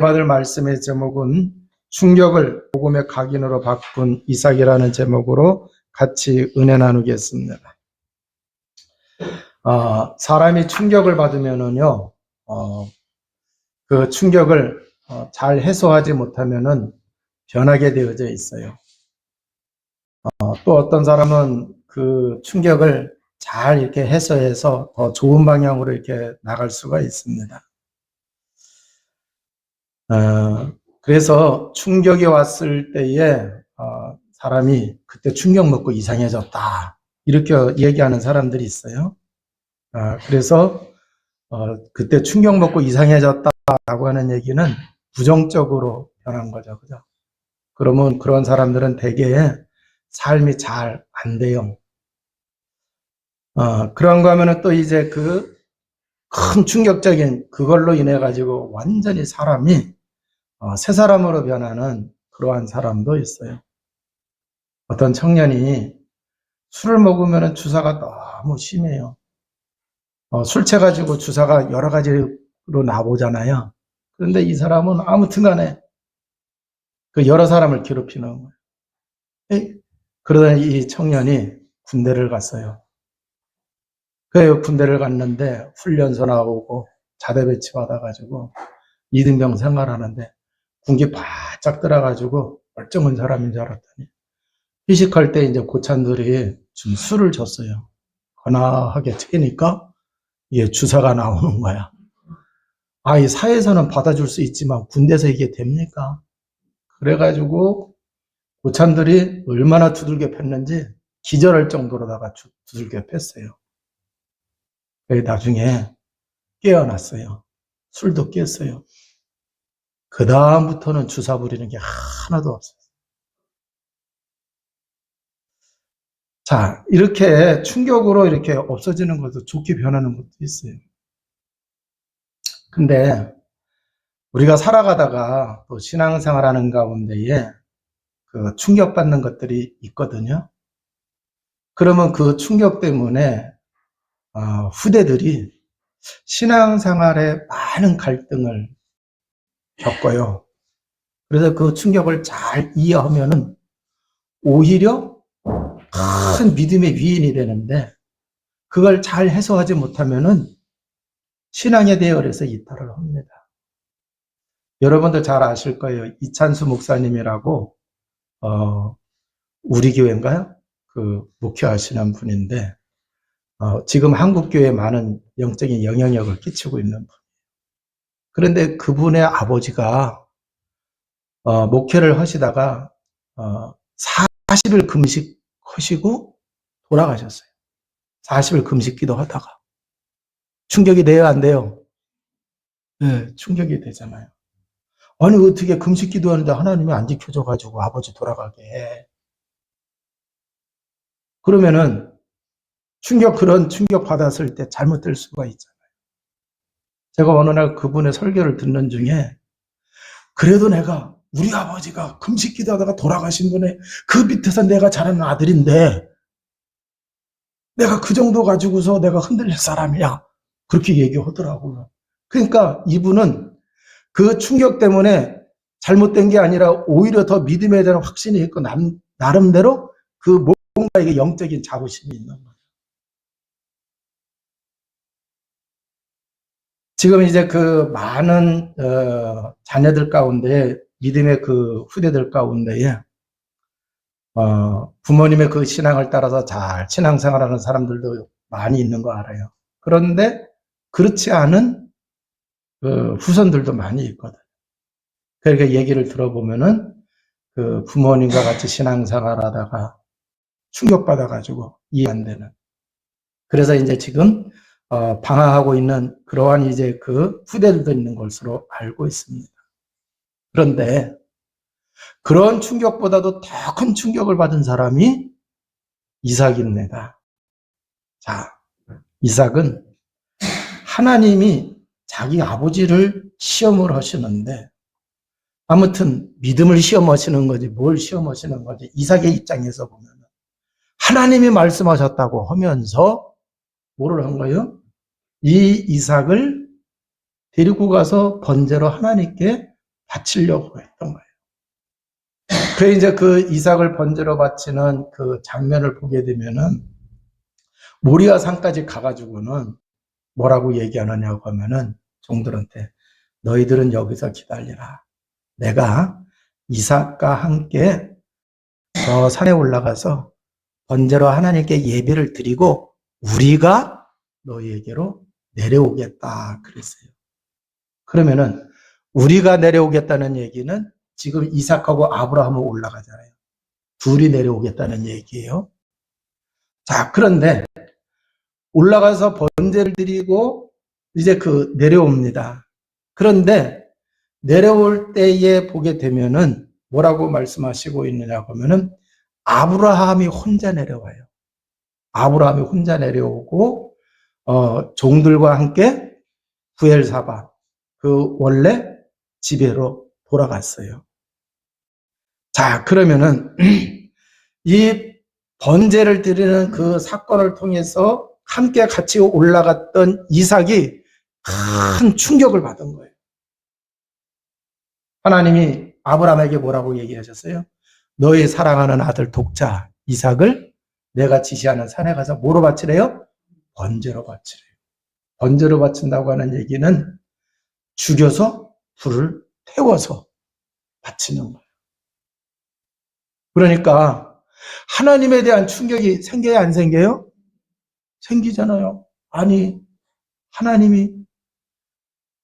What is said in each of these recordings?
받을 말씀의 제목은 충격을 복음의 각인으로 바꾼 이삭이라는 제목으로 같이 은혜 나누겠습니다. 사람이 충격을 받으면은요, 그 충격을 잘 해소하지 못하면은 변하게 되어져 있어요. 또 어떤 사람은 그 충격을 잘 이렇게 해소해서 더 좋은 방향으로 이렇게 나갈 수가 있습니다. 그래서 충격이 왔을 때에 사람이 그때 충격 먹고 이상해졌다 이렇게 얘기하는 사람들이 있어요. 그래서 그때 충격 먹고 이상해졌다라고 하는 얘기는 부정적으로 변한 거죠, 그죠? 그러면 그런 사람들은 대개 삶이 잘 안 돼요. 그런가 하면은 또 이제 그 큰 충격적인 그걸로 인해 가지고 완전히 사람이 새 사람으로 변하는 그러한 사람도 있어요. 어떤 청년이 술을 먹으면 주사가 너무 심해요. 술 취해가지고 주사가 여러 가지로 나오잖아요. 그런데 이 사람은 아무튼 간에 그 여러 사람을 괴롭히는 거예요. 그러더니 이 청년이 군대를 갔어요. 그 군대를 갔는데 훈련소 나오고 자대 배치 받아가지고 이등병 생활하는데 군기 바짝 들어가지고 멀쩡한 사람인 줄 알았더니 휴식할 때 이제 고참들이 좀 술을 줬어요. 거나하게 튀니까 이게 주사가 나오는 거야. 이 사회에서는 받아줄 수 있지만 군대에서 이게 됩니까? 그래가지고 고참들이 얼마나 두들겨 팼는지 기절할 정도로다가 두들겨 팼어요. 나중에 깨어났어요. 술도 깼어요. 그 다음부터는 주사 부리는 게 하나도 없어요. 자, 이렇게 충격으로 이렇게 없어지는 것도 좋게 변하는 것도 있어요. 근데 우리가 살아가다가 또 신앙생활 하는 가운데에 그 충격받는 것들이 있거든요. 그러면 그 충격 때문에 후대들이 신앙생활에 많은 갈등을 겪어요. 그래서 그 충격을 잘 이해하면은 오히려 큰 믿음의 위인이 되는데 그걸 잘 해소하지 못하면은 신앙에 대열해서 이탈을 합니다. 여러분들 잘 아실 거예요. 이찬수 목사님이라고 우리 교회인가요? 그 목회하시는 분인데 지금 한국교회에 많은 영적인 영향력을 끼치고 있는 분. 그런데 그분의 아버지가 목회를 하시다가 40일 금식하시고 돌아가셨어요. 40일 금식 기도하다가. 충격이 돼요, 안 돼요? 네, 충격이 되잖아요. 아니 어떻게 금식 기도하는데 하나님이 안 지켜줘가지고 아버지 돌아가게 해. 그러면은 그런 충격 받았을 때 잘못될 수가 있잖아요. 제가 어느 날 그분의 설교를 듣는 중에 그래도 내가 우리 아버지가 금식 기도하다가 돌아가신 분의 그 밑에서 내가 자라는 아들인데 내가 그 정도 가지고서 내가 흔들릴 사람이야. 그렇게 얘기하더라고요. 그러니까 이분은 그 충격 때문에 잘못된 게 아니라 오히려 더 믿음에 대한 확신이 있고 나름대로 그 뭔가에게 영적인 자부심이 있는 거예요. 지금 이제 그 많은 자녀들 가운데 믿음의 그 후대들 가운데에 부모님의 그 신앙을 따라서 잘 신앙생활하는 사람들도 많이 있는 거 알아요. 그런데 그렇지 않은 후손들도 많이 있거든. 그러니까 얘기를 들어보면은 그 부모님과 같이 신앙생활하다가 충격받아가지고 이해 안 되는. 그래서 이제 지금 방황하고 있는 그러한 이제 그 후대들도 있는 것으로 알고 있습니다. 그런데 그런 충격보다도 더 큰 충격을 받은 사람이 이삭입니다. 자, 이삭은 하나님이 자기 아버지를 시험을 하시는데 아무튼 믿음을 시험하시는 거지 뭘 시험하시는 거지 이삭의 입장에서 보면 하나님이 말씀하셨다고 하면서 뭐를 한 거예요? 이 이삭을 데리고 가서 번제로 하나님께 바치려고 했던 거예요. 그래 이제 그 이삭을 번제로 바치는 그 장면을 보게 되면은 모리아 산까지 가가지고는 뭐라고 얘기하느냐고 하면은 종들한테 너희들은 여기서 기다리라. 내가 이삭과 함께 저 산에 올라가서 번제로 하나님께 예배를 드리고 우리가 너희에게로 내려오겠다 그랬어요. 그러면은 우리가 내려오겠다는 얘기는 지금 이삭하고 아브라함은 올라가잖아요. 둘이 내려오겠다는 얘기예요. 자, 그런데 올라가서 번제를 드리고 이제 그 내려옵니다. 그런데 내려올 때에 보게 되면은 뭐라고 말씀하시고 있느냐고 하면은 아브라함이 혼자 내려와요. 아브라함이 혼자 내려오고 종들과 함께 부엘사바 그 원래 집에로 돌아갔어요. 자, 그러면은 이 번제를 드리는 그 사건을 통해서 함께 같이 올라갔던 이삭이 큰 충격을 받은 거예요. 하나님이 아브라함에게 뭐라고 얘기하셨어요? 너의 사랑하는 아들 독자 이삭을 내가 지시하는 산에 가서 뭐로 바치래요? 번제로 바치래요. 번제로 바친다고 하는 얘기는 죽여서 불을 태워서 바치는 거예요. 그러니까 하나님에 대한 충격이 생겨요, 안 생겨요? 생기잖아요. 아니, 하나님이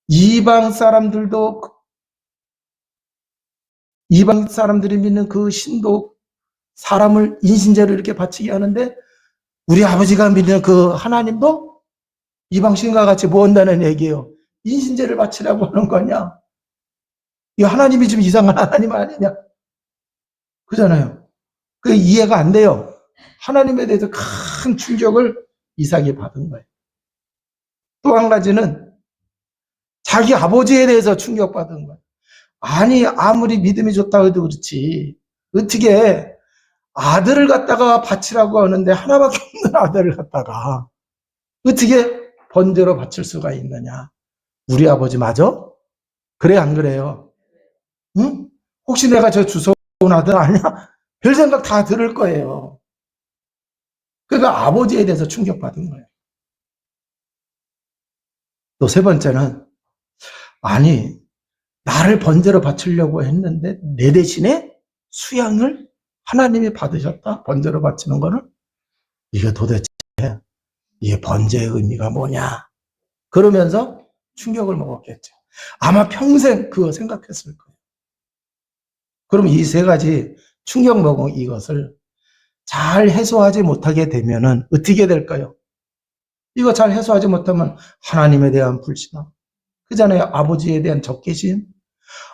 이방 사람들이 믿는 그 신도 사람을 인신제로 이렇게 바치게 하는데 우리 아버지가 믿는 그 하나님도 이방신과 같이 뭐 한다는 얘기예요. 인신제를 바치라고 하는 거냐? 이 하나님이 좀 이상한 하나님 아니냐? 그잖아요. 그게 이해가 안 돼요. 하나님에 대해서 큰 충격을 이삭이 받은 거예요. 또 한 가지는 자기 아버지에 대해서 충격받은 거예요. 아니, 아무리 믿음이 좋다고 해도 그렇지. 어떻게 아들을 갖다가 바치라고 하는데 하나밖에 없는 아들을 갖다가 어떻게 번제로 바칠 수가 있느냐. 우리 아버지 맞아? 그래, 안 그래요? 응? 혹시 내가 저 주워온 아들 아니야? 별 생각 다 들을 거예요. 그러니까 아버지에 대해서 충격받은 거예요. 또 세 번째는 아니, 나를 번제로 바치려고 했는데 내 대신에 수양을 하나님이 받으셨다? 번제로 바치는 거를? 이게 도대체 이게 번제의 의미가 뭐냐? 그러면서 충격을 먹었겠죠. 아마 평생 그거 생각했을 거예요. 그럼 이 세 가지 충격 먹은 이것을 잘 해소하지 못하게 되면은 어떻게 될까요? 이거 잘 해소하지 못하면 하나님에 대한 불신앙, 그잖아요. 아버지에 대한 적개심.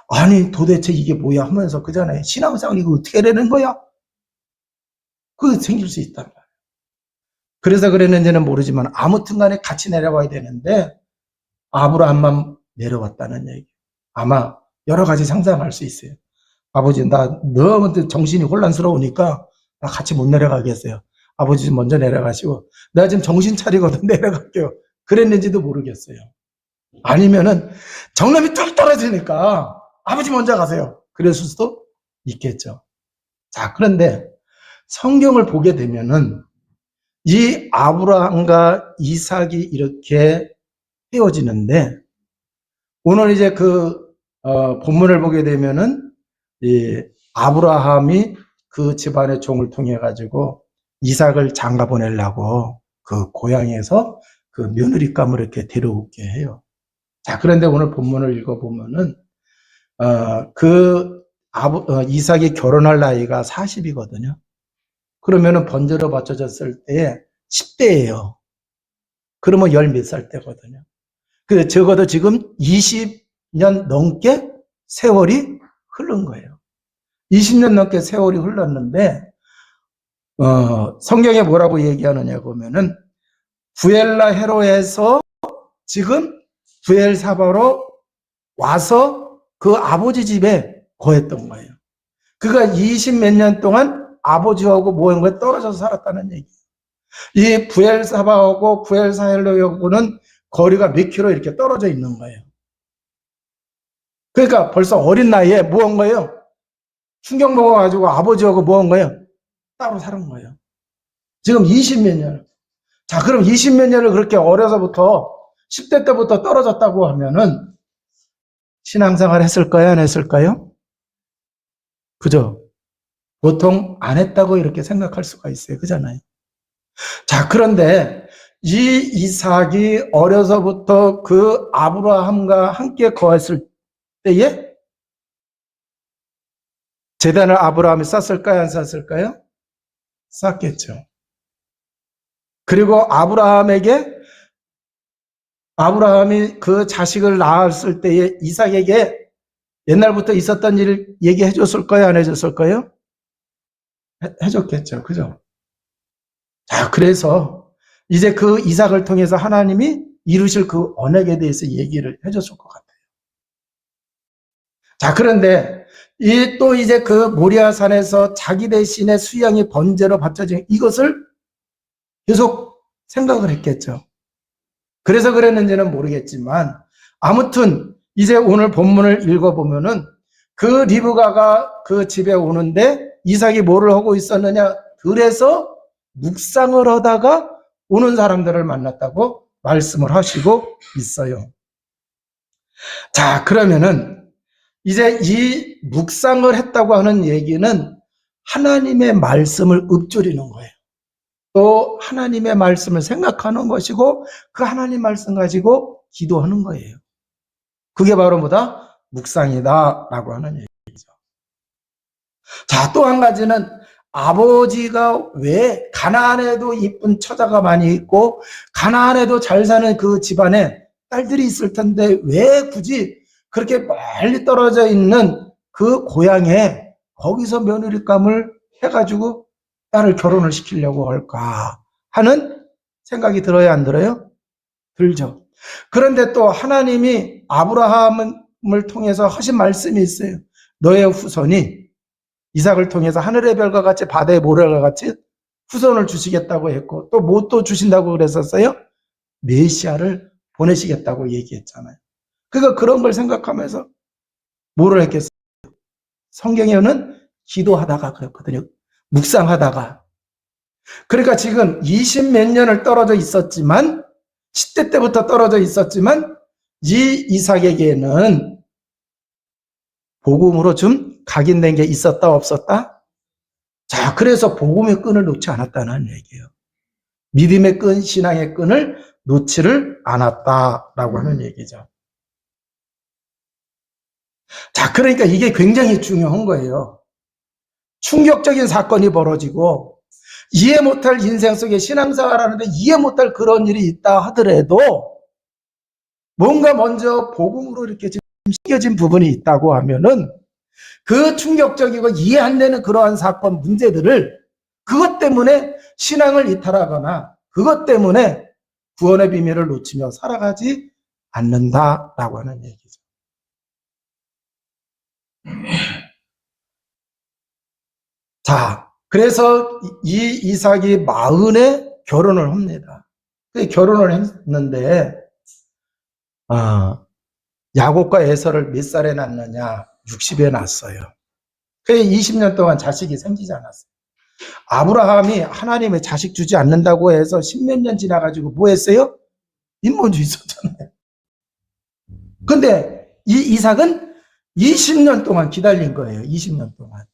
아니 도대체 이게 뭐야 하면서 그잖아요. 신앙생활 이거 어떻게 되는 거야? 그게 생길 수 있단 말이에요. 그래서 그랬는지는 모르지만 아무튼 간에 같이 내려와야 되는데 아브라함만 내려왔다는 얘기. 아마 여러 가지 상상할 수 있어요. 아버지 나 너무 정신이 혼란스러우니까 나 같이 못 내려가겠어요. 아버지 좀 먼저 내려가시고 내가 지금 정신 차리거든 내려갈게요. 그랬는지도 모르겠어요. 아니면은 정념이 뚝 떨어지니까 아버지 먼저 가세요. 그랬을 수도 있겠죠. 자, 그런데 성경을 보게 되면은 이 아브라함과 이삭이 이렇게 헤어지는데 오늘 이제 그 본문을 보게 되면은 이 아브라함이 그 집안의 종을 통해 가지고 이삭을 장가 보내려고 그 고향에서 그 며느리감을 이렇게 데려오게 해요. 자, 그런데 오늘 본문을 읽어보면은 이삭이 결혼할 나이가 40이거든요. 그러면은 번제로 바쳐졌을 때 10대예요. 그러면 열 몇 살 때거든요. 그 적어도 지금 20년 넘게 세월이 흐른 거예요. 20년 넘게 세월이 흘렀는데 성경에 뭐라고 얘기하느냐 보면은 부엘라 헤로에서 지금 부엘사바로 와서 그 아버지 집에 거했던 거예요. 그가 20 몇 년 동안 아버지하고 모형에 떨어져서 살았다는 얘기예요. 이 부엘사바하고 부엘사헬로하고는 거리가 몇 킬로 이렇게 떨어져 있는 거예요. 그러니까 벌써 어린 나이에 뭐 한 거예요? 충격 먹어가지고 아버지하고 뭐 한 거예요? 따로 살은 거예요. 지금 20몇 년. 자, 그럼 20몇 년을 그렇게 어려서부터 10대 때부터 떨어졌다고 하면은 신앙생활 했을까요? 안 했을까요? 그죠? 보통 안 했다고 이렇게 생각할 수가 있어요. 그잖아요. 자, 그런데 이 이삭이 어려서부터 그 아브라함과 함께 거했을 때에 제단을 아브라함이 쌌을까요? 안 쌌을까요? 쌌겠죠. 그리고 아브라함이 그 자식을 낳았을 때에 이삭에게 옛날부터 있었던 일을 얘기해 줬을까요? 안 해줬을까요? 해줬겠죠. 그죠? 자, 그래서 이제 그 이삭을 통해서 하나님이 이루실 그 언약에 대해서 얘기를 해줬을 것 같아요. 자, 그런데 또 이제 그 모리아산에서 자기 대신에 수양이 번제로 바쳐진 이것을 계속 생각을 했겠죠. 그래서 그랬는지는 모르겠지만 아무튼 이제 오늘 본문을 읽어보면은 그 리브가가 그 집에 오는데 이삭이 뭐를 하고 있었느냐? 그래서 묵상을 하다가 오는 사람들을 만났다고 말씀을 하시고 있어요. 자, 그러면은 이제 이 묵상을 했다고 하는 얘기는 하나님의 말씀을 읊조리는 거예요. 또 하나님의 말씀을 생각하는 것이고 그 하나님 말씀 가지고 기도하는 거예요. 그게 바로 뭐다? 묵상이다라고 하는 얘기죠. 자, 또 한 가지는 아버지가 왜 가나안에도 이쁜 처자가 많이 있고 가나안에도 잘 사는 그 집안에 딸들이 있을 텐데 왜 굳이 그렇게 멀리 떨어져 있는 그 고향에 거기서 며느리감을 해가지고 딸을 결혼을 시키려고 할까 하는 생각이 들어요, 안 들어요? 들죠. 그런데 또 하나님이 아브라함을 통해서 하신 말씀이 있어요. 너의 후손이 이삭을 통해서 하늘의 별과 같이 바다의 모래와 같이 후손을 주시겠다고 했고 또 뭐 또 주신다고 그랬었어요? 메시아를 보내시겠다고 얘기했잖아요. 그러니까 그런 걸 생각하면서 뭐를 했겠어요? 성경에는 기도하다가 그랬거든요. 묵상하다가. 그러니까 지금 20 몇 년을 떨어져 있었지만 10대 때부터 떨어져 있었지만 이 이삭에게는 복음으로 좀 각인된 게 있었다 없었다? 자, 그래서 복음의 끈을 놓지 않았다는 얘기예요. 믿음의 끈, 신앙의 끈을 놓지를 않았다라고 하는 얘기죠. 자, 그러니까 이게 굉장히 중요한 거예요. 충격적인 사건이 벌어지고 이해 못할 인생 속에 신앙생활 하는데 이해 못할 그런 일이 있다 하더라도 뭔가 먼저 복음으로 이렇게 좀 숨겨진 부분이 있다고 하면은 그 충격적이고 이해 안 되는 그러한 사건 문제들을 그것 때문에 신앙을 이탈하거나 그것 때문에 구원의 비밀을 놓치며 살아가지 않는다라고 하는 얘기죠. 자, 그래서 이 이삭이 40에 결혼을 합니다. 결혼을 했는데 야곱과 에서를 몇 살에 낳느냐? 60에 낳았어요. 그래서 20년 동안 자식이 생기지 않았어요. 아브라함이 하나님의 자식 주지 않는다고 해서 10몇 년 지나가지고 뭐 했어요? 인본주의 있었잖아요. 근데 이 이삭은 20년 동안 기다린 거예요. 20년 동안.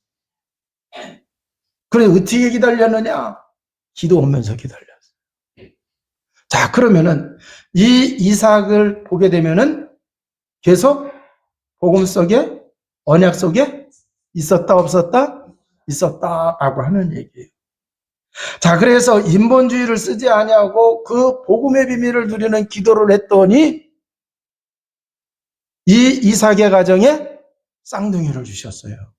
그래 어떻게 기다렸느냐? 기도하면서 기다렸어요. 자, 그러면은 이 이삭을 보게 되면은 계속 복음 속에 언약 속에 있었다 없었다? 있었다라고 하는 얘기예요. 자, 그래서 인본주의를 쓰지 아니하고 그 복음의 비밀을 누리는 기도를 했더니 이 이삭의 가정에 쌍둥이를 주셨어요.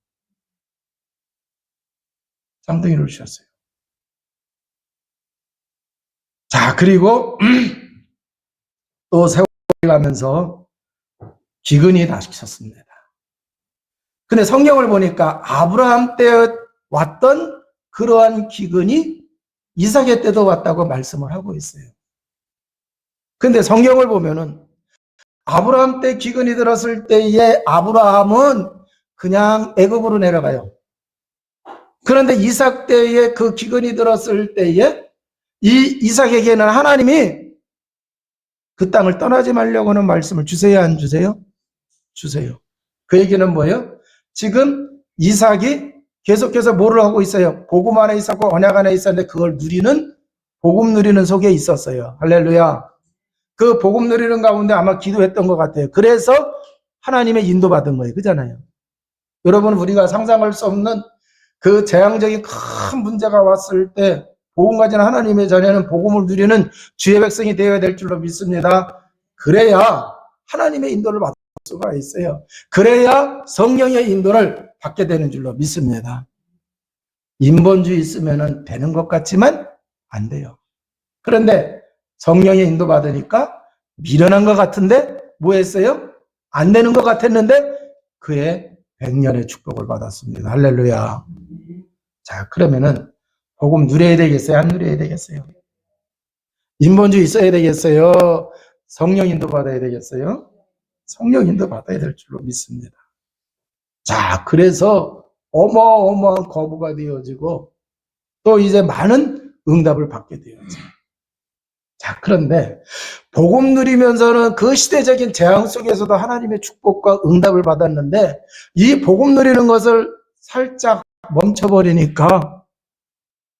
쌍둥이를 주셨어요. 자, 그리고 또 세월이 가면서 기근이 닥쳤습니다. 근데 성경을 보니까 아브라함 때 왔던 그러한 기근이 이삭의 때도 왔다고 말씀을 하고 있어요. 근데 성경을 보면은 아브라함 때 기근이 들었을 때에 아브라함은 그냥 애굽으로 내려가요. 그런데 이삭 때에 그 기근이 들었을 때에 이 이삭에게는 하나님이 그 땅을 떠나지 말려고 하는 말씀을 주세요, 안 주세요? 주세요. 그 얘기는 뭐예요? 지금 이삭이 계속해서 뭐를 하고 있어요? 복음 안에 있었고 언약 안에 있었는데 그걸 누리는, 복음 누리는 속에 있었어요. 할렐루야. 그 복음 누리는 가운데 아마 기도했던 것 같아요. 그래서 하나님의 인도받은 거예요. 그잖아요. 여러분, 우리가 상상할 수 없는 그 재앙적인 큰 문제가 왔을 때 복음 가진 하나님의 자녀는 복음을 누리는 주의 백성이 되어야 될 줄로 믿습니다. 그래야 하나님의 인도를 받을 수가 있어요. 그래야 성령의 인도를 받게 되는 줄로 믿습니다. 인본주의 있으면 되는 것 같지만 안 돼요. 그런데 성령의 인도 받으니까 미련한 것 같은데 뭐 했어요? 안 되는 것 같았는데 그의 100년의 축복을 받았습니다. 할렐루야. 자, 그러면은 복음 누려야 되겠어요? 안 누려야 되겠어요? 인본주의 있어야 되겠어요? 성령 인도 받아야 되겠어요? 성령 인도 받아야 될 줄로 믿습니다. 자, 그래서 어마어마한 거부가 되어지고 또 이제 많은 응답을 받게 되어져. 자, 그런데 복음 누리면서는 그 시대적인 재앙 속에서도 하나님의 축복과 응답을 받았는데 이 복음 누리는 것을 살짝 멈춰버리니까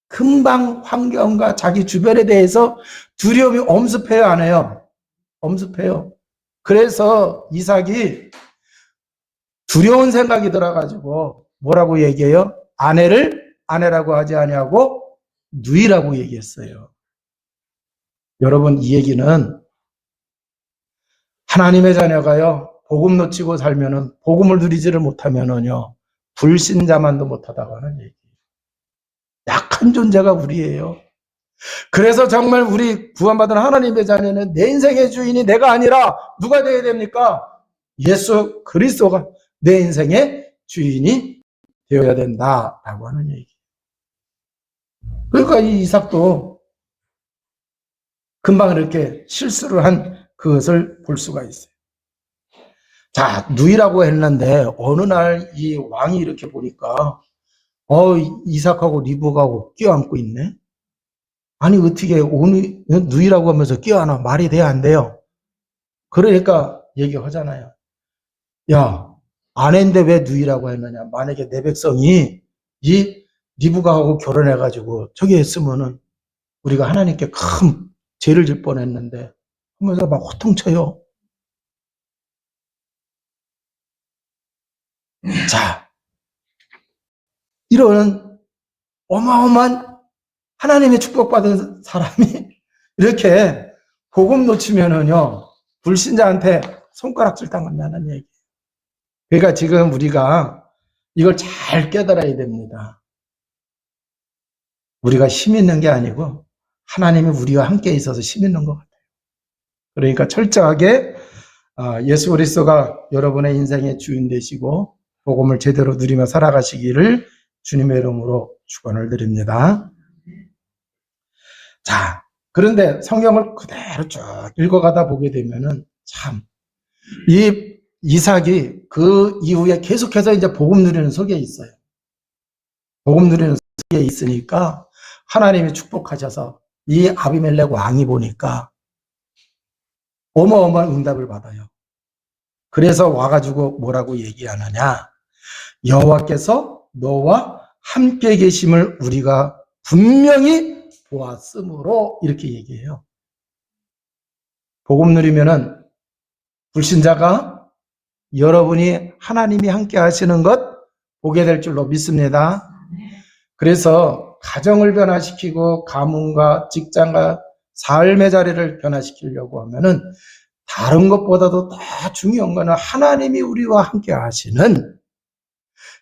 금방 환경과 자기 주변에 대해서 두려움이 엄습해요, 안 해요? 엄습해요. 그래서 이삭이 두려운 생각이 들어가지고 뭐라고 얘기해요? 아내를 아내라고 하지 아니하고 누이라고 얘기했어요. 여러분, 이 얘기는 하나님의 자녀가요, 복음 놓치고 살면은, 복음을 누리지를 못하면은요, 불신자만도 못하다고 하는 얘기예요. 약한 존재가 우리예요. 그래서 정말 우리 구원받은 하나님의 자녀는 내 인생의 주인이 내가 아니라 누가 되어야 됩니까? 예수 그리스도가 내 인생의 주인이 되어야 된다라고 하는 얘기. 그러니까 이 이삭도 금방 이렇게 실수를 한 그것을 볼 수가 있어요. 자, 누이라고 했는데 어느 날 이 왕이 이렇게 보니까 이삭하고 리브가하고 껴안고 있네. 아니 어떻게 오늘 누이라고 하면서 껴안아? 말이 돼야 안 돼요. 그러니까 얘기하잖아요. 야, 아내인데 왜 누이라고 했느냐? 만약에 내 백성이 이 리브가하고 결혼해가지고 저기 했으면은 우리가 하나님께 큰 죄를 질 뻔했는데 하면서 막 호통쳐요. 자, 이런 어마어마한 하나님의 축복받은 사람이 이렇게 복음 놓치면은요, 불신자한테 손가락질 당한다는 얘기. 그러니까 지금 우리가 이걸 잘 깨달아야 됩니다. 우리가 힘 있는 게 아니고 하나님이 우리와 함께 있어서 힘 있는 것 같아요. 그러니까 철저하게 예수 그리스도가 여러분의 인생의 주인 되시고 복음을 제대로 누리며 살아가시기를 주님의 이름으로 축원을 드립니다. 자, 그런데 성경을 그대로 쭉 읽어가다 보게 되면은 참, 이 이삭이 그 이후에 계속해서 이제 복음 누리는 속에 있어요. 복음 누리는 속에 있으니까 하나님이 축복하셔서 이 아비멜렉 왕이 보니까 어마어마한 응답을 받아요. 그래서 와가지고 뭐라고 얘기하느냐? 여호와께서 너와 함께 계심을 우리가 분명히 보았으므로 이렇게 얘기해요. 복음 누리면은 불신자가 여러분이 하나님이 함께 하시는 것 보게 될 줄로 믿습니다. 그래서 가정을 변화시키고 가문과 직장과 삶의 자리를 변화시키려고 하면은 다른 것보다도 더 중요한 것은 하나님이 우리와 함께 하시는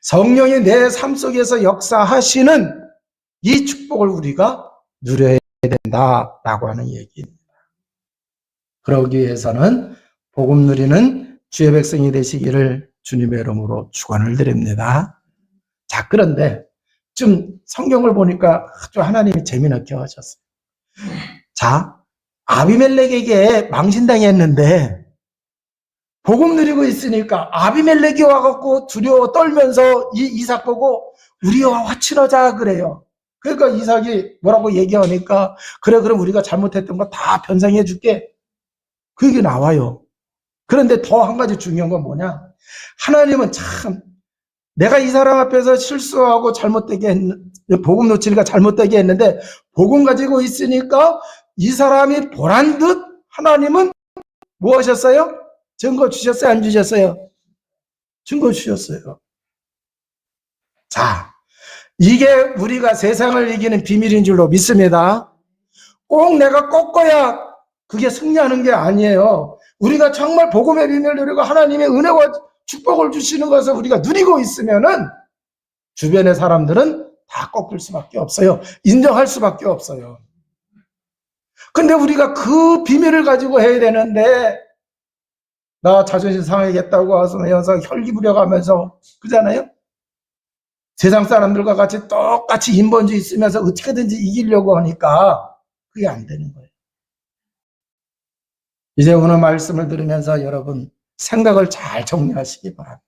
성령이 내 삶 속에서 역사하시는 이 축복을 우리가 누려야 된다라고 하는 얘기입니다. 그러기 위해서는 복음 누리는 주의 백성이 되시기를 주님의 이름으로 축원을 드립니다. 자, 그런데 좀 성경을 보니까 아주 하나님이 재미나게 하셨어요. 자, 아비멜렉에게 망신당했는데 복음 누리고 있으니까 아비멜렉이 와갖고 두려워 떨면서 이 이삭 보고 우리와 화친하자 그래요. 그러니까 이삭이 뭐라고 얘기하니까 그래 그럼 우리가 잘못했던 거 다 변상해 줄게. 그 얘기 나와요. 그런데 더 한 가지 중요한 건 뭐냐? 하나님은 참 내가 이 사람 앞에서 실수하고 잘못되게 복음 놓치니까 잘못되게 했는데 복음 가지고 있으니까 이 사람이 보란 듯 하나님은 뭐 하셨어요? 증거 주셨어요? 안 주셨어요? 증거 주셨어요. 자, 이게 우리가 세상을 이기는 비밀인 줄로 믿습니다. 꼭 내가 꺾어야 그게 승리하는 게 아니에요. 우리가 정말 복음의 비밀을 누리고 하나님의 은혜와 축복을 주시는 것을 우리가 누리고 있으면은 주변의 사람들은 다 꺾을 수밖에 없어요. 인정할 수밖에 없어요. 근데 우리가 그 비밀을 가지고 해야 되는데 나 자존심 상하겠다고 하면서 혈기 부려가면서 그잖아요. 세상 사람들과 같이 똑같이 인본주의 쓰면서 어떻게든지 이기려고 하니까 그게 안 되는 거예요. 이제 오늘 말씀을 들으면서 여러분 생각을 잘 정리하시기 바랍니다.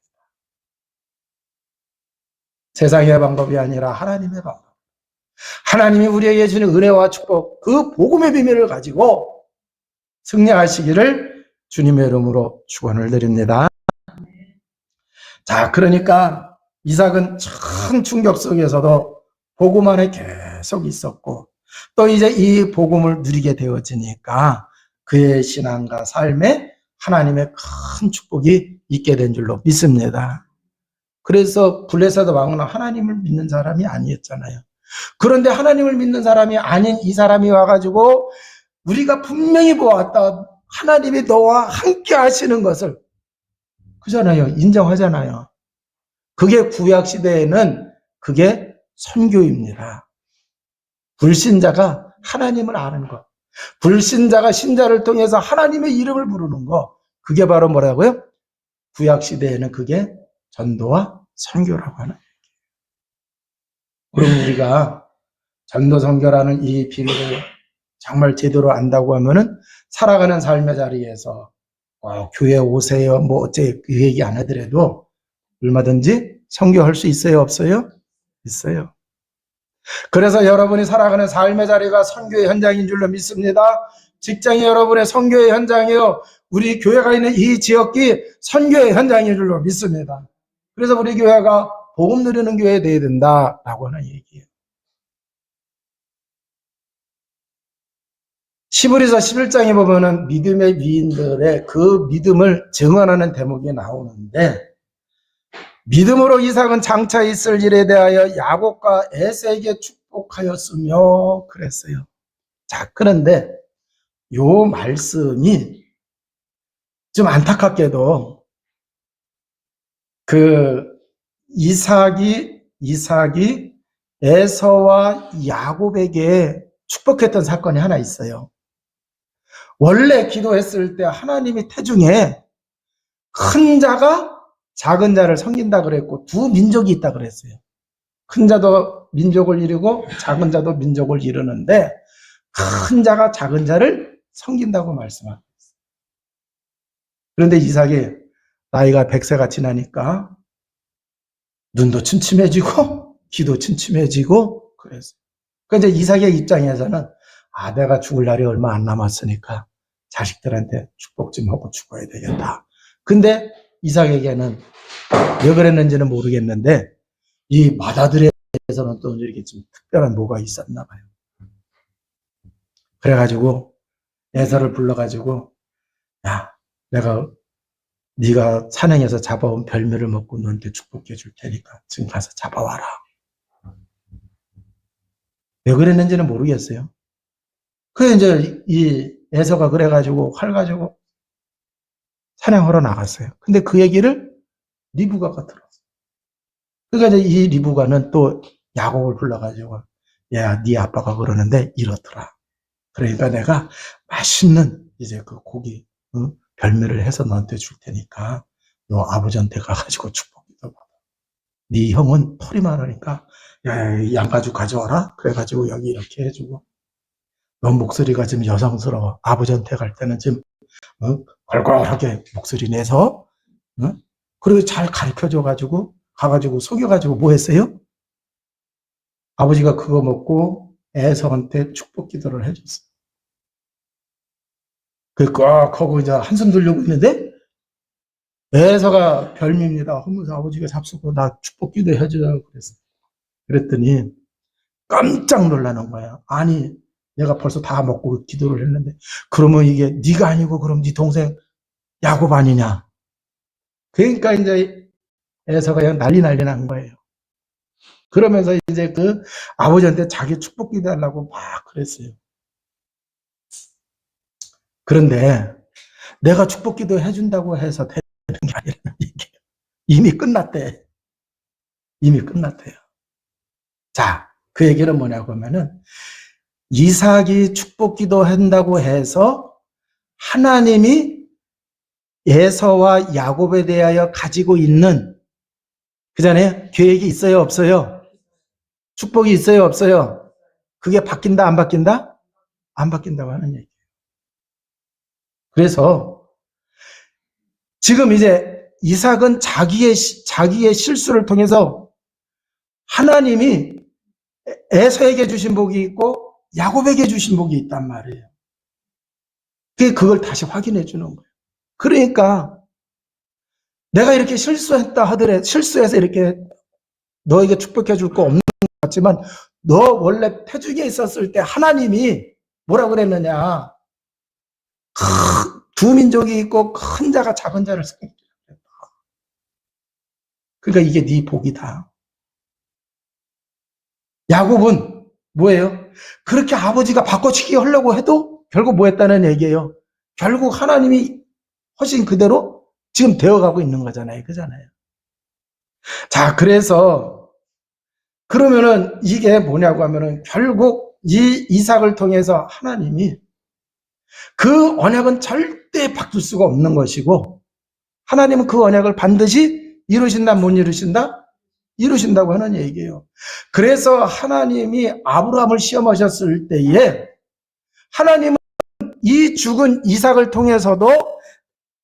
세상의 방법이 아니라 하나님의 방법. 하나님이 우리에게 주는 은혜와 축복, 그 복음의 비밀을 가지고 승리하시기를 주님의 이름으로 축원을 드립니다. 자, 그러니까 이삭은 큰 충격 속에서도 복음 안에 계속 있었고 또 이제 이 복음을 누리게 되어지니까 그의 신앙과 삶에 하나님의 큰 축복이 있게 된 줄로 믿습니다. 그래서 블레셋 왕은 하나님을 믿는 사람이 아니었잖아요. 그런데 하나님을 믿는 사람이 아닌 이 사람이 와가지고 우리가 분명히 보았다. 하나님이 너와 함께 하시는 것을 그잖아요. 인정하잖아요. 그게 구약시대에는 그게 선교입니다. 불신자가 하나님을 아는 것. 불신자가 신자를 통해서 하나님의 이름을 부르는 것. 그게 바로 뭐라고요? 구약시대에는 그게 전도와 선교라고 하는 얘기예요. 그럼 우리가 전도 선교라는 이 비밀을 정말 제대로 안다고 하면은 살아가는 삶의 자리에서 교회 오세요 뭐 어째 그 얘기 안 하더라도 얼마든지 선교할 수 있어요 없어요? 있어요. 그래서 여러분이 살아가는 삶의 자리가 선교의 현장인 줄로 믿습니다. 직장이 여러분의 선교의 현장이요. 우리 교회가 있는 이 지역이 선교의 현장인 줄로 믿습니다. 그래서 우리 교회가 복음 누리는 교회 되어야 된다라고 하는 얘기예요. 히브리서 11장에 보면은 믿음의 위인들의 그 믿음을 증언하는 대목이 나오는데 믿음으로 이삭은 장차 있을 일에 대하여 야곱과 에서에게 축복하였으며 그랬어요. 자, 그런데 요 말씀이 좀 안타깝게도 그 이삭이 에서와 야곱에게 축복했던 사건이 하나 있어요. 원래 기도했을 때 하나님이 태중에 큰 자가 작은 자를 섬긴다 그랬고 두 민족이 있다 그랬어요. 큰 자도 민족을 이루고 작은 자도 민족을 이루는데 큰 자가 작은 자를 섬긴다고 말씀하고 있어요. 그런데 이삭이 나이가 100세가 지나니까 눈도 침침해지고 귀도 침침해지고 그랬어요. 그러니까 이제 이삭의 입장에서는 내가 죽을 날이 얼마 안 남았으니까 자식들한테 축복 좀 하고 죽어야 되겠다. 근데 이삭에게는 왜 그랬는지는 모르겠는데 이 맏아들에게서는 또 이렇게 좀 특별한 뭐가 있었나 봐요. 그래가지고 에서를 불러가지고 야, 네가 산행에서 잡아온 별미를 먹고 너한테 축복해 줄 테니까 지금 가서 잡아와라. 왜 그랬는지는 모르겠어요. 그래 이제 이 에서가 그래가지고 활 가지고 사냥하러 나갔어요. 근데 그 얘기를 리브가가 들었어요. 그러니까 이제 이 리브가는 또 야곱을 불러가지고 야, 네 아빠가 그러는데 이렇더라. 그러니까 내가 맛있는 이제 그 고기 별미를 해서 너한테 줄 테니까 너 아버지한테 가가지고 축복기도 받아. 네 형은 털이 많으니까 야, 양가죽 가져와라. 그래가지고 여기 이렇게 해주고 너 목소리가 지금 여성스러워. 아버지한테 갈 때는 지금 걸걸하게 목소리 내서 그리고 잘 가르쳐줘가지고 가가지고 속여가지고 뭐 했어요? 아버지가 그거 먹고 애석한테 축복 기도를 해줬어요. 꽉 하고 이제 한숨 들려고 있는데 애서가 별미입니다 하면서 아버지가 잡수고 나 축복 기도 해주라고 그랬어요. 그랬더니 깜짝 놀라는 거야. 아니 내가 벌써 다 먹고 기도를 했는데 그러면 이게 네가 아니고 그럼 네 동생 야곱 아니냐. 그러니까 이제 애서가 그냥 난리 난 거예요. 그러면서 이제 그 아버지한테 자기 축복 기도하려고 막 그랬어요. 그런데 내가 축복 기도 해준다고 해서 되는 게 아니라는 얘기예요. 이미 끝났대. 이미 끝났대요. 자, 그 얘기는 뭐냐고 하면은 이삭이 축복 기도한다고 해서 하나님이 에서와 야곱에 대하여 가지고 있는 그잖아요. 계획이 있어요, 없어요? 축복이 있어요, 없어요? 그게 바뀐다, 안 바뀐다? 안 바뀐다고 하는 얘기예요. 그래서 지금 이제 이삭은 자기의 실수를 통해서 하나님이 에서에게 주신 복이 있고 야곱에게 주신 복이 있단 말이에요. 그걸 다시 확인해 주는 거예요. 그러니까 내가 이렇게 실수했다 하더라도 실수해서 이렇게 너에게 축복해 줄 거 없는 것 같지만 너 원래 태중에 있었을 때 하나님이 뭐라 그랬느냐. 두 민족이 있고 큰 자가 작은 자를 섬기라. 그러니까 이게 네 복이다. 야곱은 뭐예요? 그렇게 아버지가 바꿔치기 하려고 해도 결국 뭐 했다는 얘기예요. 결국 하나님이 하신 그대로 지금 되어가고 있는 거잖아요. 그잖아요. 자, 그래서 그러면은 이게 뭐냐고 하면은 결국 이 이삭을 통해서 하나님이 그 언약은 절대 바뀔 수가 없는 것이고 하나님은 그 언약을 반드시 이루신다, 못 이루신다? 이루신다고 하는 얘기예요. 그래서 하나님이 아브라함을 시험하셨을 때에 하나님은 이 죽은 이삭을 통해서도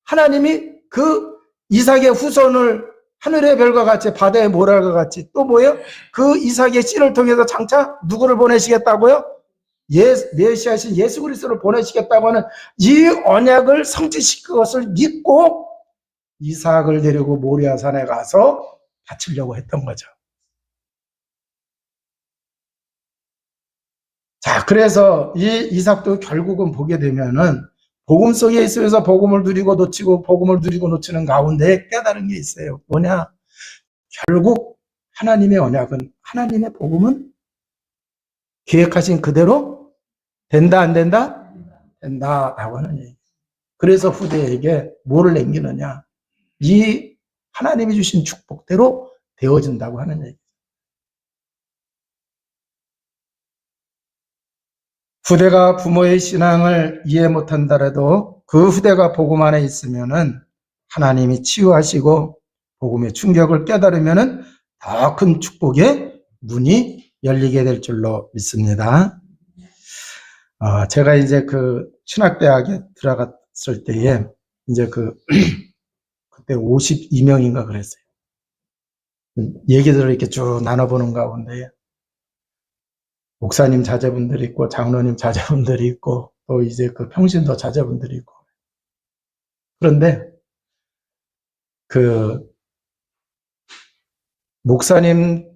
하나님이 그 이삭의 후손을 하늘의 별과 같이 바다의 모래과 같이 또 뭐예요? 그 이삭의 씨를 통해서 장차 누구를 보내시겠다고요? 메시아신 예수 그리스도를 보내시겠다고 하는 이 언약을 성취시킬 것을 믿고 이삭을 데리고 모리아산에 가서 바치려고 했던 거죠. 자, 그래서 이 이삭도 결국은 보게 되면은 복음 속에 있으면서 복음을 누리고 놓치고 복음을 누리고 놓치는 가운데 깨달은 게 있어요. 뭐냐? 결국 하나님의 언약은 하나님의 복음은 계획하신 그대로 된다 안 된다? 된다라고 하는 얘기. 그래서 후대에게 뭐를 남기느냐? 이 하나님이 주신 축복대로 되어진다고 하는 얘기. 후대가 부모의 신앙을 이해 못한다라도 그 후대가 복음 안에 있으면은 하나님이 치유하시고 복음의 충격을 깨달으면은 더 큰 축복의 문이 열리게 될 줄로 믿습니다. 제가 이제 그 신학대학에 들어갔을 때에 이제 그때 52명인가 그랬어요. 얘기들을 이렇게 쭉 나눠보는 가운데 목사님 자제분들이 있고 장로님 자제분들이 있고 또 이제 그 평신도 자제분들이 있고 그런데 그 목사님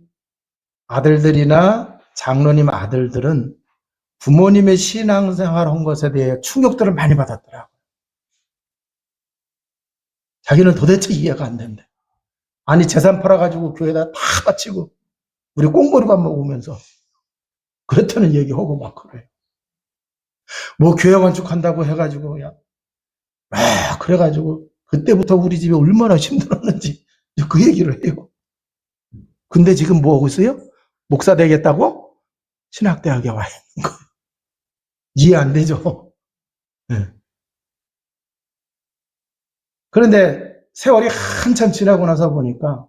아들들이나 장로님 아들들은 부모님의 신앙생활 한 것에 대해 충격들을 많이 받았더라고요. 자기는 도대체 이해가 안 된대. 아니 재산 팔아가지고 교회에다 다 바치고 우리 꽁보리밥 먹으면서 그렇다는 얘기하고 막 그래요. 뭐 교회 건축한다고 해가지고 그래가지고 그때부터 우리 집이 얼마나 힘들었는지 그 얘기를 해요. 근데 지금 뭐 하고 있어요? 목사 되겠다고? 신학대학에 와 있는 거예요. 이해 안 되죠? 네. 그런데 세월이 한참 지나고 나서 보니까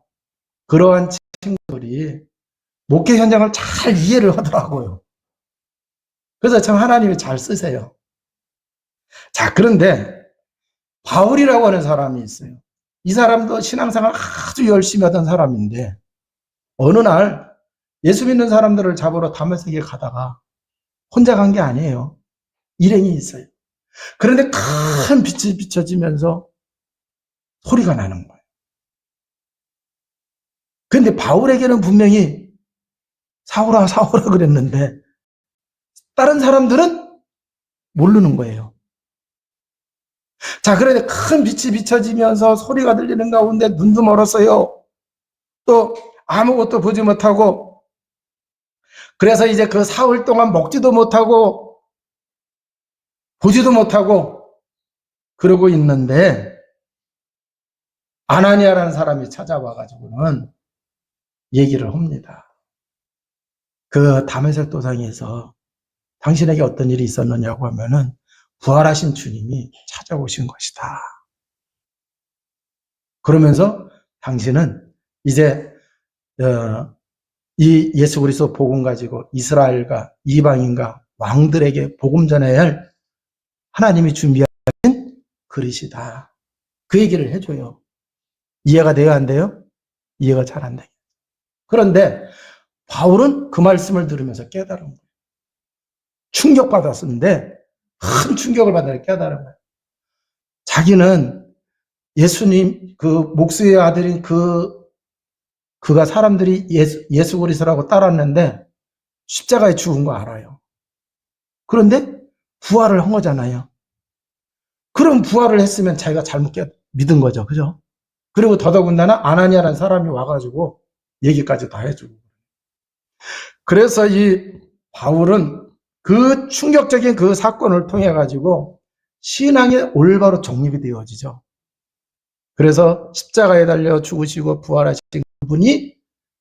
그러한 친구들이 목회 현장을 잘 이해를 하더라고요. 그래서 참 하나님이 잘 쓰세요. 자, 그런데 바울이라고 하는 사람이 있어요. 이 사람도 신앙생활 아주 열심히 하던 사람인데 어느 날 예수 믿는 사람들을 잡으러 다메섹에 가다가 혼자 간 게 아니에요. 일행이 있어요. 그런데 큰 빛이 비춰지면서 소리가 나는 거예요. 그런데 바울에게는 분명히 사울아 사울아 그랬는데 다른 사람들은 모르는 거예요. 자, 그런데 큰 빛이 비춰지면서 소리가 들리는 가운데 눈도 멀었어요. 또 아무것도 보지 못하고, 그래서 이제 그 사흘 동안 먹지도 못하고 보지도 못하고 그러고 있는데 아나니아라는 사람이 찾아와 가지고는 얘기를 합니다. 그 다메섹 도상에서 당신에게 어떤 일이 있었느냐고 하면은 부활하신 주님이 찾아오신 것이다. 그러면서 당신은 이제 이 예수 그리스도 복음 가지고 이스라엘과 이방인과 왕들에게 복음 전해야 할 하나님이 준비하신 그릇이다. 그 얘기를 해줘요. 이해가 돼요, 안 돼요? 이해가 잘 안 돼요. 그런데 바울은 그 말씀을 들으면서 깨달은 거예요. 충격받았는데 큰 충격을 받아 깨달은 거예요. 자기는 예수님 그 목수의 아들인 그가 사람들이 예수 그리스도라고 따랐는데 십자가에 죽은 거 알아요. 그런데 부활을 한 거잖아요. 그럼 부활을 했으면 자기가 잘못 믿은 거죠. 그죠? 그리고 더더군다나 아나니아라는 사람이 와가지고 얘기까지 다 해주고. 그래서 이 바울은 그 충격적인 그 사건을 통해 가지고 신앙의 올바로 정립이 되어지죠. 그래서 십자가에 달려 죽으시고 부활하신 그분이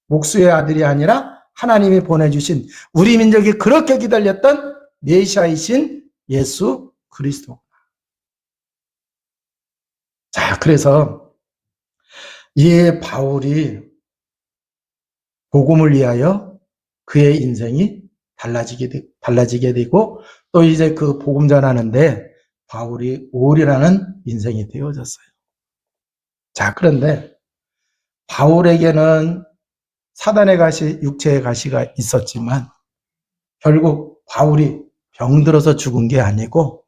목수의 아들이 아니라 하나님이 보내주신 우리 민족이 그렇게 기다렸던 메시아이신 예수 그리스도. 자, 그래서 이 바울이 복음을 위하여 그의 인생이 달라지게 되고 또 이제 그 복음 전하는데 바울이 올이라는 인생이 되어졌어요. 자, 그런데 바울에게는 사단의 가시, 육체의 가시가 있었지만 결국 바울이 병들어서 죽은 게 아니고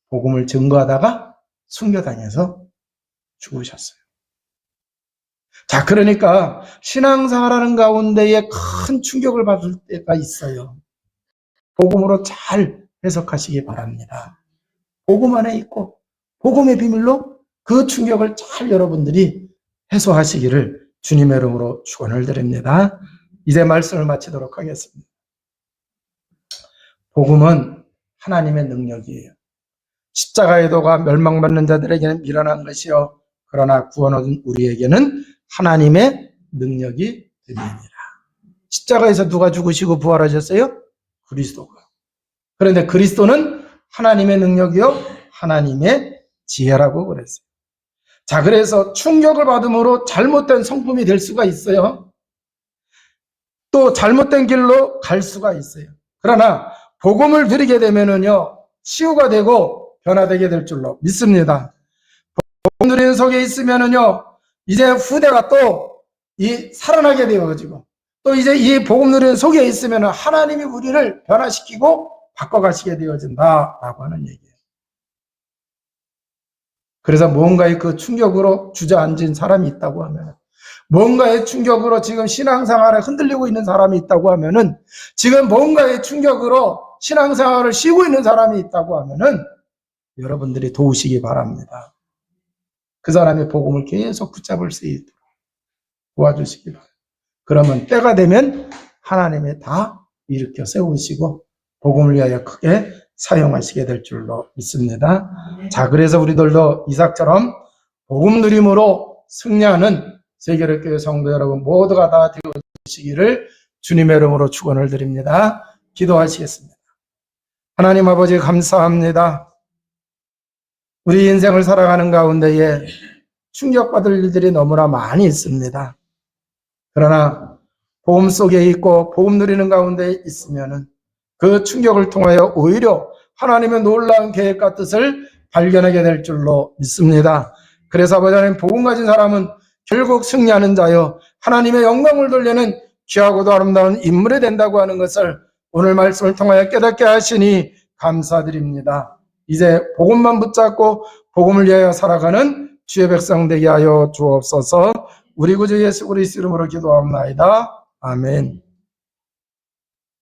복음을 증거하다가 순교당해서 죽으셨어요. 자, 그러니까 신앙생활하는 가운데에 큰 충격을 받을 때가 있어요. 복음으로 잘 해석하시기 바랍니다. 복음 안에 있고 복음의 비밀로 그 충격을 잘 여러분들이 해소하시기를 주님의 이름으로 축원을 드립니다. 이제 말씀을 마치도록 하겠습니다. 복음은 하나님의 능력이에요. 십자가의 도가 멸망받는 자들에게는 미련한 것이요 그러나 구원 얻은 우리에게는 하나님의 능력이 됨이니라. 십자가에서 누가 죽으시고 부활하셨어요? 그리스도가. 그런데 그리스도는 하나님의 능력이요 하나님의 지혜라고 그랬어요. 자, 그래서 충격을 받음으로 잘못된 성품이 될 수가 있어요. 또 잘못된 길로 갈 수가 있어요. 그러나 복음을 드리게 되면은요 치유가 되고 변화되게 될 줄로 믿습니다. 복음 드리는 속에 있으면은요 이제 후대가 또 이 살아나게 되어지고 또 이제 이 복음 누리는 속에 있으면 하나님이 우리를 변화시키고 바꿔가시게 되어진다라고 하는 얘기예요. 그래서 뭔가의 그 충격으로 주저앉은 사람이 있다고 하면 뭔가의 충격으로 지금 신앙생활에 흔들리고 있는 사람이 있다고 하면은 지금 뭔가의 충격으로 신앙생활을 쉬고 있는 사람이 있다고 하면은 여러분들이 도우시기 바랍니다. 그 사람의 복음을 계속 붙잡을 수 있도록 도와주시기 바랍니다. 그러면 때가 되면 하나님이 다 일으켜 세우시고 복음을 위하여 크게 사용하시게 될 줄로 믿습니다. 자, 그래서 우리들도 이삭처럼 복음 누림으로 승리하는 세계를 성도 여러분 모두가 다 되어주시기를 주님의 이름으로 축원을 드립니다. 기도하시겠습니다. 하나님 아버지 감사합니다. 우리 인생을 살아가는 가운데에 충격받을 일들이 너무나 많이 있습니다. 그러나 복음 속에 있고 복음 누리는 가운데 있으면은 그 충격을 통하여 오히려 하나님의 놀라운 계획과 뜻을 발견하게 될 줄로 믿습니다. 그래서 아버지 하나님, 복음 가진 사람은 결국 승리하는 자여 하나님의 영광을 돌리는 귀하고도 아름다운 인물이 된다고 하는 것을 오늘 말씀을 통하여 깨닫게 하시니 감사드립니다. 이제 복음만 붙잡고 복음을 위하여 살아가는 주의 백성 되게 하여 주옵소서. 우리 구주 예수 그리스도 이름으로 기도합나이다. 아멘.